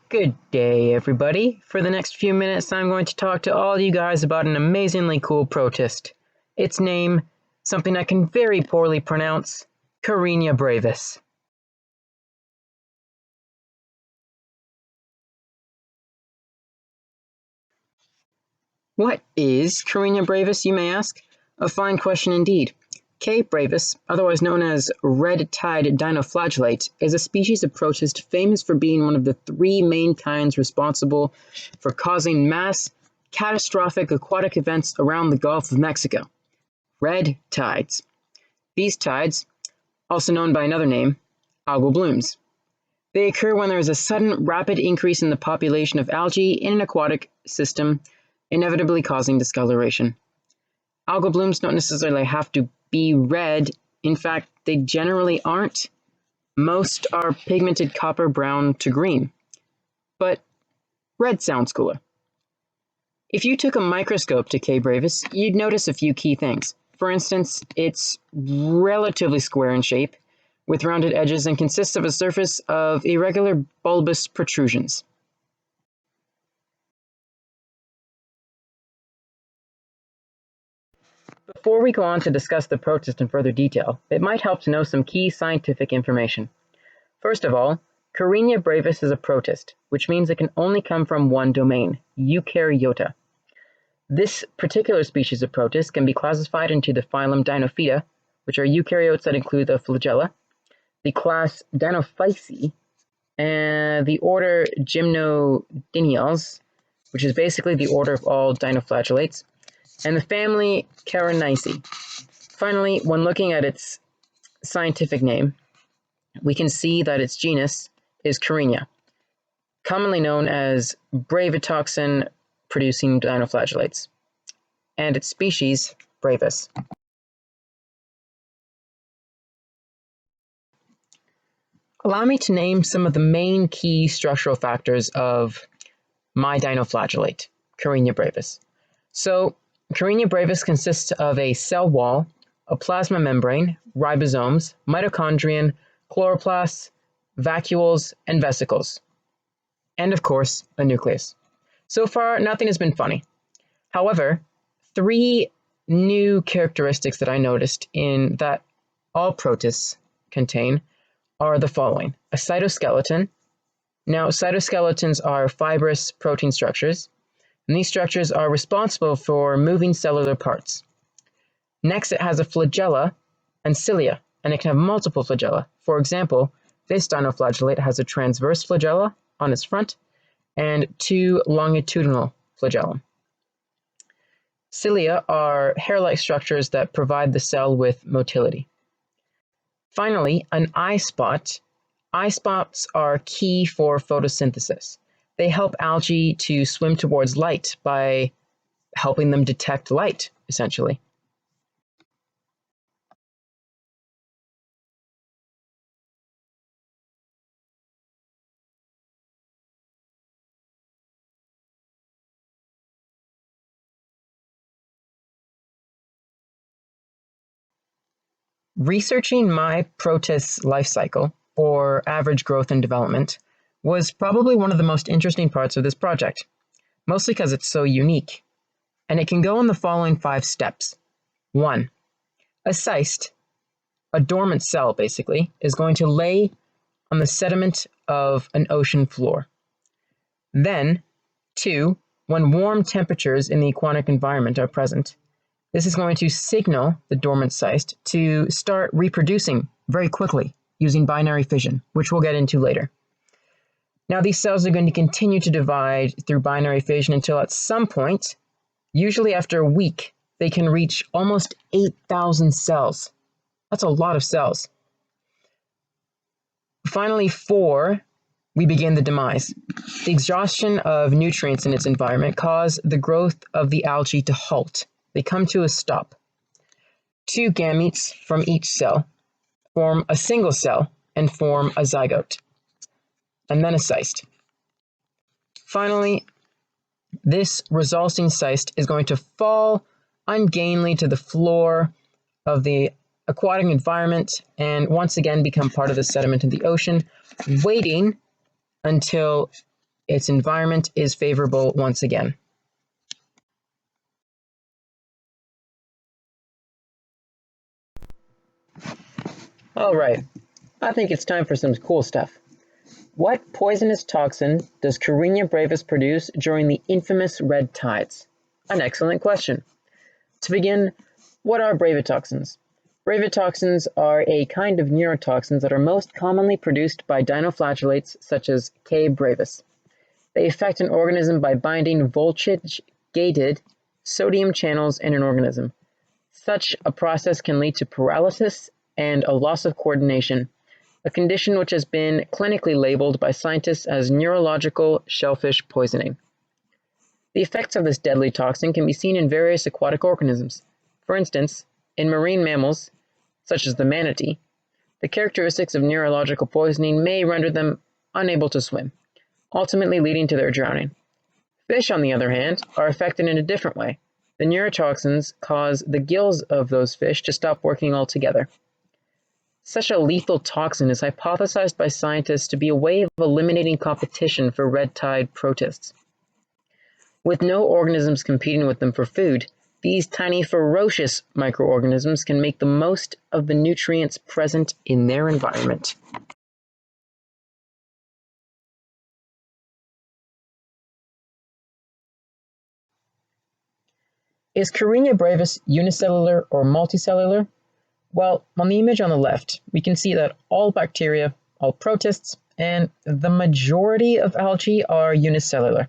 Good day, everybody. For the next few minutes, I'm going to talk to all you guys about an amazingly cool protist. Its name, something I can very poorly pronounce, Karenia brevis. What is Karenia brevis, you may ask? A fine question indeed. K. brevis, otherwise known as red-tide dinoflagellate, is a species of protist famous for being one of the three main kinds responsible for causing mass, catastrophic aquatic events around the Gulf of Mexico. Red tides. These tides, also known by another name, algal blooms. They occur when there is a sudden, rapid increase in the population of algae in an aquatic system, inevitably causing discoloration. Algal blooms don't necessarily have to be red. In fact, they generally aren't. Most are pigmented copper brown to green. But red sounds cooler. If you took a microscope to K. brevis, you'd notice a few key things. For instance, it's relatively square in shape, with rounded edges, and consists of a surface of irregular bulbous protrusions. Before we go on to discuss the protist in further detail, it might help to know some key scientific information. First of all, Karenia brevis is a protist, which means it can only come from one domain, Eukaryota. This particular species of protist can be classified into the phylum Dinophyta, which are eukaryotes that include the flagella, the class Dinophyceae, and the order Gymnodiniales, which is basically the order of all dinoflagellates, and the family Carinaceae. Finally, when looking at its scientific name, we can see that its genus is Karenia, commonly known as brevetoxin-producing dinoflagellates, and its species, brevis. Allow me to name some of the main key structural factors of my dinoflagellate, Karenia brevis. So, Karenia brevis consists of a cell wall, a plasma membrane, ribosomes, mitochondrion, chloroplasts, vacuoles, and vesicles, and of course, a nucleus. So far, nothing has been funny. However, three new characteristics that I noticed in that all protists contain are the following: a cytoskeleton. Now, cytoskeletons are fibrous protein structures, and these structures are responsible for moving cellular parts. Next, it has a flagella and cilia, and it can have multiple flagella. For example, this dinoflagellate has a transverse flagella on its front and two longitudinal flagellum. Cilia are hair-like structures that provide the cell with motility. Finally, an eye spot. Eye spots are key for photosynthesis. They help algae to swim towards light by helping them detect light, essentially. Researching my protist's life cycle, or average growth and development, was probably one of the most interesting parts of this project, mostly because it's so unique. And it can go in the following 5 steps. 1. A cyst, a dormant cell basically, is going to lay on the sediment of an ocean floor. Then, 2. When warm temperatures in the aquatic environment are present, this is going to signal the dormant cyst to start reproducing very quickly using binary fission, which we'll get into later. Now, these cells are going to continue to divide through binary fission until at some point, usually after a week, they can reach almost 8,000 cells. That's a lot of cells. Finally, 4, we begin the demise. The exhaustion of nutrients in its environment cause the growth of the algae to halt. They come to a stop. 2 gametes from each cell form a single cell and form a zygote, and then a cyst. Finally, this resulting cyst is going to fall ungainly to the floor of the aquatic environment and once again become part of the sediment in the ocean, waiting until its environment is favorable once again. Alright, I think it's time for some cool stuff. What poisonous toxin does Karenia brevis produce during the infamous red tides? An excellent question. To begin, what are brevitoxins? Brevitoxins are a kind of neurotoxins that are most commonly produced by dinoflagellates such as K. brevis. They affect an organism by binding voltage-gated sodium channels in an organism. Such a process can lead to paralysis and a loss of coordination, a condition which has been clinically labeled by scientists as neurological shellfish poisoning. The effects of this deadly toxin can be seen in various aquatic organisms. For instance, in marine mammals, such as the manatee, the characteristics of neurological poisoning may render them unable to swim, ultimately leading to their drowning. Fish, on the other hand, are affected in a different way. The neurotoxins cause the gills of those fish to stop working altogether. Such a lethal toxin is hypothesized by scientists to be a way of eliminating competition for red tide protists. With no organisms competing with them for food, these tiny ferocious microorganisms can make the most of the nutrients present in their environment. Is Karenia brevis unicellular or multicellular? Well, on the image on the left, we can see that all bacteria, all protists, and the majority of algae are unicellular.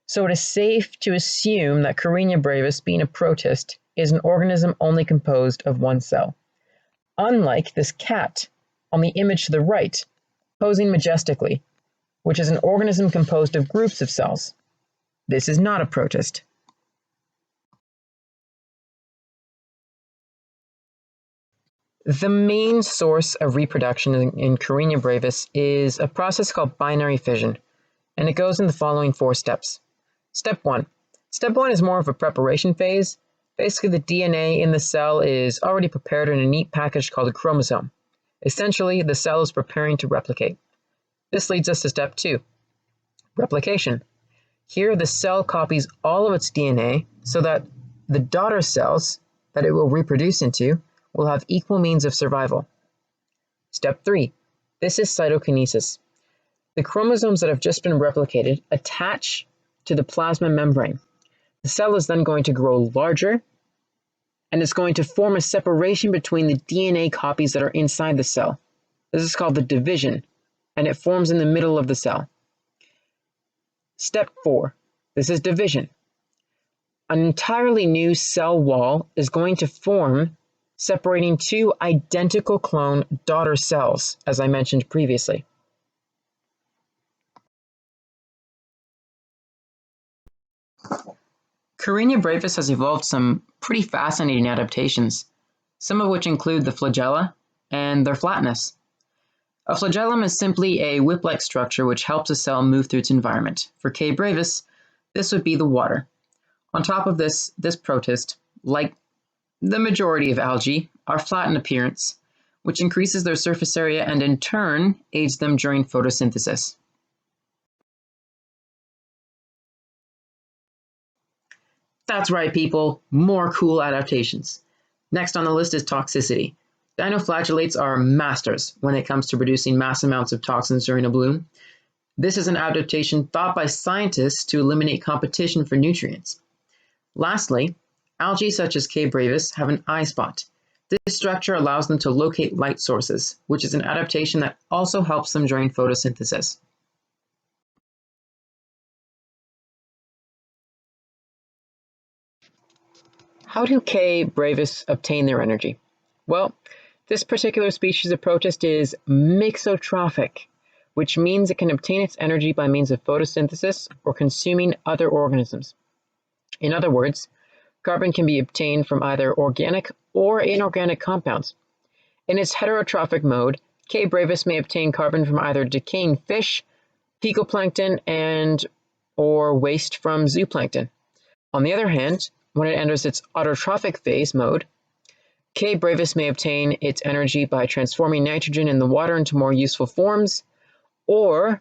So it is safe to assume that Karenia brevis, being a protist, is an organism only composed of one cell. Unlike this cat on the image to the right, posing majestically, which is an organism composed of groups of cells. This is not a protist. The main source of reproduction in Karenia brevis is a process called binary fission, and it goes in the following 4 steps. Step 1. Step 1 is more of a preparation phase. Basically, the DNA in the cell is already prepared in a neat package called a chromosome. Essentially, the cell is preparing to replicate. This leads us to step 2, replication. Here, the cell copies all of its DNA so that the daughter cells that it will reproduce into will have equal means of survival. Step 3. This is cytokinesis. The chromosomes that have just been replicated attach to the plasma membrane. The cell is then going to grow larger, and it's going to form a separation between the DNA copies that are inside the cell. This is called the division, and it forms in the middle of the cell. Step 4. This is division. An entirely new cell wall is going to form, separating 2 identical clone daughter cells, as I mentioned previously. Karenia brevis has evolved some pretty fascinating adaptations, some of which include the flagella and their flatness. A flagellum is simply a whip-like structure which helps a cell move through its environment. For K. brevis, this would be the water. On top of this protist, like the majority of algae, are flat in appearance, which increases their surface area and in turn aids them during photosynthesis. That's right, people, more cool adaptations. Next on the list is toxicity. Dinoflagellates are masters when it comes to producing mass amounts of toxins during a bloom. This is an adaptation thought by scientists to eliminate competition for nutrients. Lastly, algae such as K. brevis have an eye spot. This structure allows them to locate light sources, which is an adaptation that also helps them during photosynthesis. How do K. brevis obtain their energy? Well, this particular species of protist is mixotrophic, which means it can obtain its energy by means of photosynthesis or consuming other organisms. In other words, carbon can be obtained from either organic or inorganic compounds. In its heterotrophic mode, K. brevis may obtain carbon from either decaying fish, picoplankton, and or waste from zooplankton. On the other hand, when it enters its autotrophic phase mode, K. brevis may obtain its energy by transforming nitrogen in the water into more useful forms, or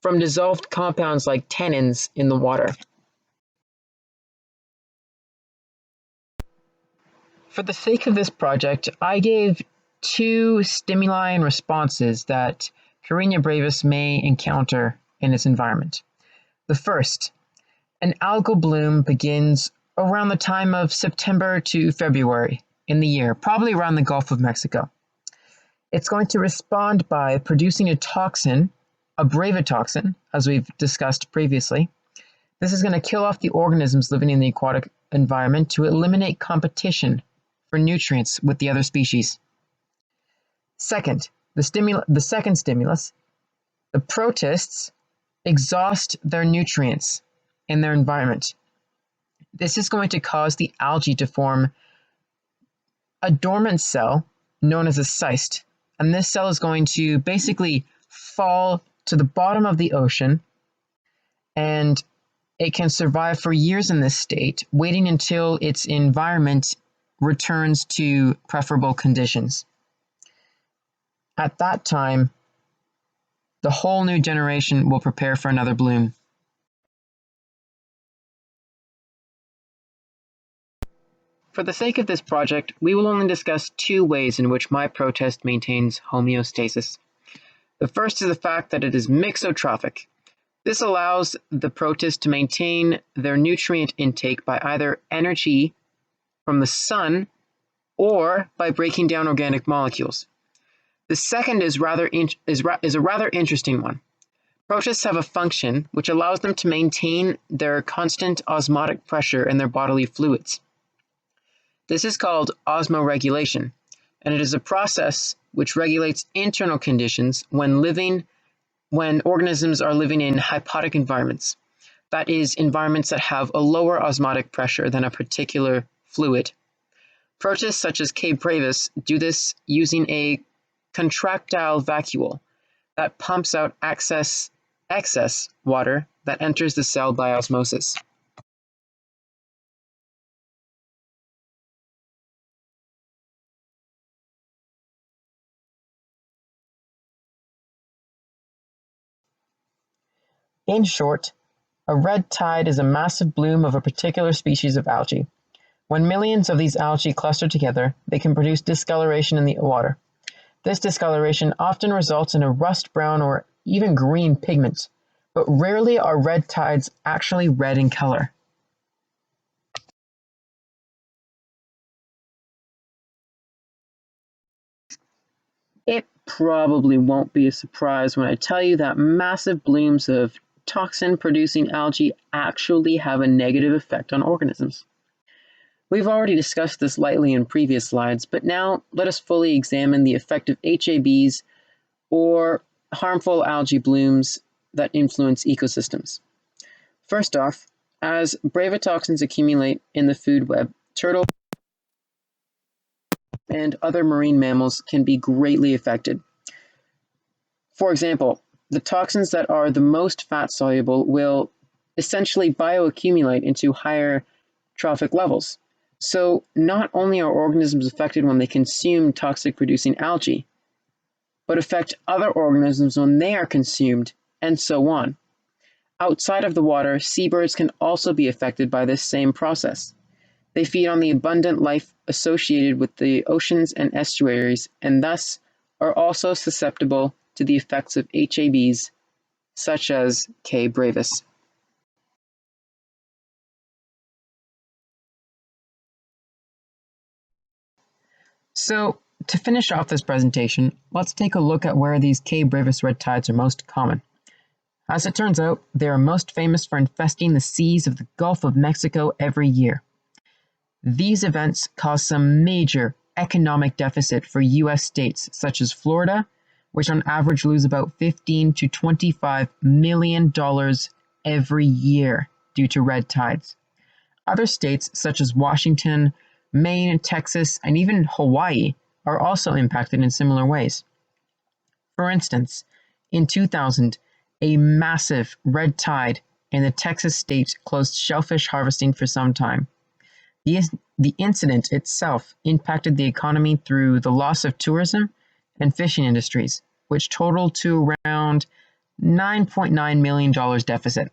from dissolved compounds like tannins in the water. For the sake of this project, I gave two stimuli and responses that Karenia brevis may encounter in its environment. The first, an algal bloom begins around the time of September to February in the year, probably around the Gulf of Mexico. It's going to respond by producing a toxin, a brevetoxin, as we've discussed previously. This is going to kill off the organisms living in the aquatic environment to eliminate competition for nutrients with the other species. Second, the second stimulus, the protists exhaust their nutrients in their environment. This is going to cause the algae to form a dormant cell known as a cyst. And this cell is going to basically fall to the bottom of the ocean, and it can survive for years in this state, waiting until its environment returns to preferable conditions. At that time, the whole new generation will prepare for another bloom. For the sake of this project, we will only discuss two ways in which my protist maintains homeostasis. The first is the fact that it is mixotrophic. This allows the protist to maintain their nutrient intake by either energy from the sun or by breaking down organic molecules. The second is a rather interesting one. Protists have a function which allows them to maintain their constant osmotic pressure in their bodily fluids. This is called osmoregulation, and it is a process which regulates internal conditions when organisms are living in hypotic environments. That is, environments that have a lower osmotic pressure than a particular fluid. Protists such as K. brevis do this using a contractile vacuole that pumps out excess water that enters the cell by osmosis. In short, a red tide is a massive bloom of a particular species of algae. When millions of these algae cluster together, they can produce discoloration in the water. This discoloration often results in a rust brown or even green pigment, but rarely are red tides actually red in color. It probably won't be a surprise when I tell you that massive blooms of toxin-producing algae actually have a negative effect on organisms. We've already discussed this lightly in previous slides, but now let us fully examine the effect of HABs or harmful algae blooms that influence ecosystems. First off, as brevetoxins accumulate in the food web, turtles and other marine mammals can be greatly affected. For example, the toxins that are the most fat soluble will essentially bioaccumulate into higher trophic levels. So not only are organisms affected when they consume toxic producing algae, but affect other organisms when they are consumed, and so on. Outside of the water, seabirds can also be affected by this same process. They feed on the abundant life associated with the oceans and estuaries, and thus are also susceptible to the effects of HABs, such as K. brevis. So, to finish off this presentation, let's take a look at where these K. brevis red tides are most common. As it turns out, they are most famous for infesting the seas of the Gulf of Mexico every year. These events cause some major economic deficit for U.S. states such as Florida, which on average lose about $15 to $25 million every year due to red tides. Other states such as Washington, Maine, Texas, and even Hawaii are also impacted in similar ways. For instance, in 2000, a massive red tide in the Texas state closed shellfish harvesting for some time. The incident itself impacted the economy through the loss of tourism and fishing industries, which totaled to around $9.9 million deficit.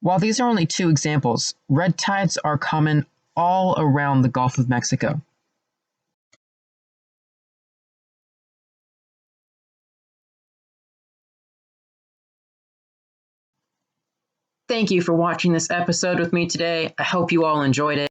While these are only two examples, red tides are common all around the Gulf of Mexico. Thank you for watching this episode with me today. I hope you all enjoyed it.